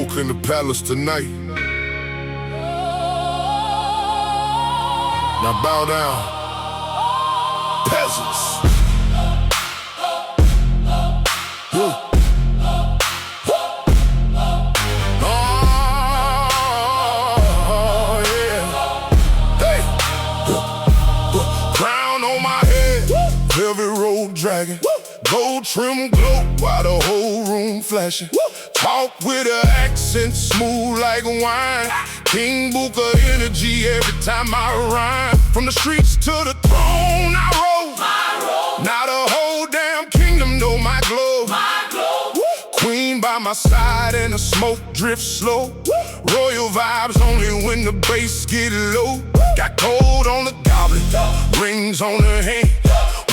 Bookahh in the palace tonight. Now bow down, peasants. Woo. Oh, yeah. Hey. Crown on my head, velvet robe dragging, gold trim glow while the whole room flashing. Talk with an accent smooth like wine. King Bookahh energy every time I rhyme. From the streets to the throne I rose. Now the whole damn kingdom know my glow. Queen by my side and the smoke drifts slow. Royal vibes only when the bass get low. Got gold on the goblet, rings on the hand.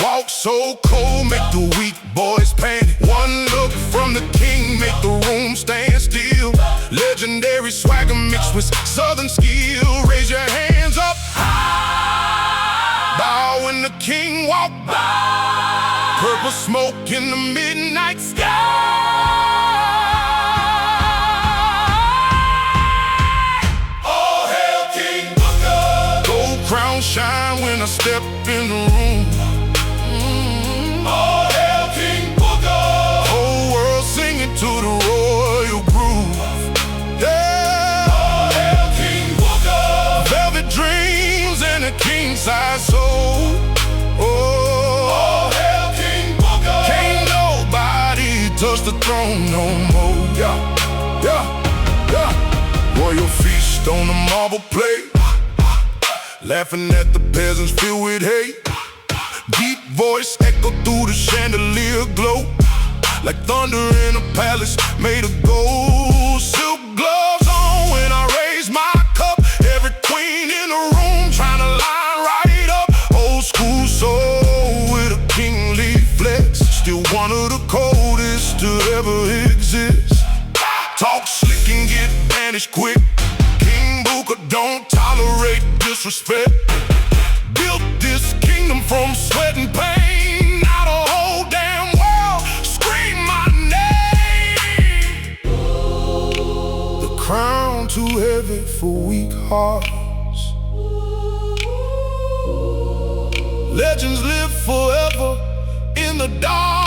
Walk so cold, make the weak boys panic. One look from the king, make the room stand still. Legendary swagger mixed with southern skill. Raise your hands up high. Bow when the king walk by. Purple smoke in the midnight sky. All hail King Bookahh. Gold crown shine when I step in the room. All hail King Bookahh. Whole world singing to the royal groove. Yeah. All hail King Bookahh. Velvet dreams and a king-size soul. Oh. All hail King Bookahh. Can't nobody touch the throne no more. Yeah, yeah, yeah. Royal feast on the marble plate. Laughing at the peasants filled with hate. Deep voice echo through the chandelier glow. Like thunder in a palace made of gold. Silk gloves on when I raise my cup. Every queen in the room trying to line right up. Old school soul with a kingly flex. Still one of the coldest to ever exist. Talk slick and get banished quick. King Bookahh don't tolerate disrespect. Built this kingdom from sweat and pain. Now the whole damn world scream my name. The crown too heavy for weak hearts. Legends live forever in the dark.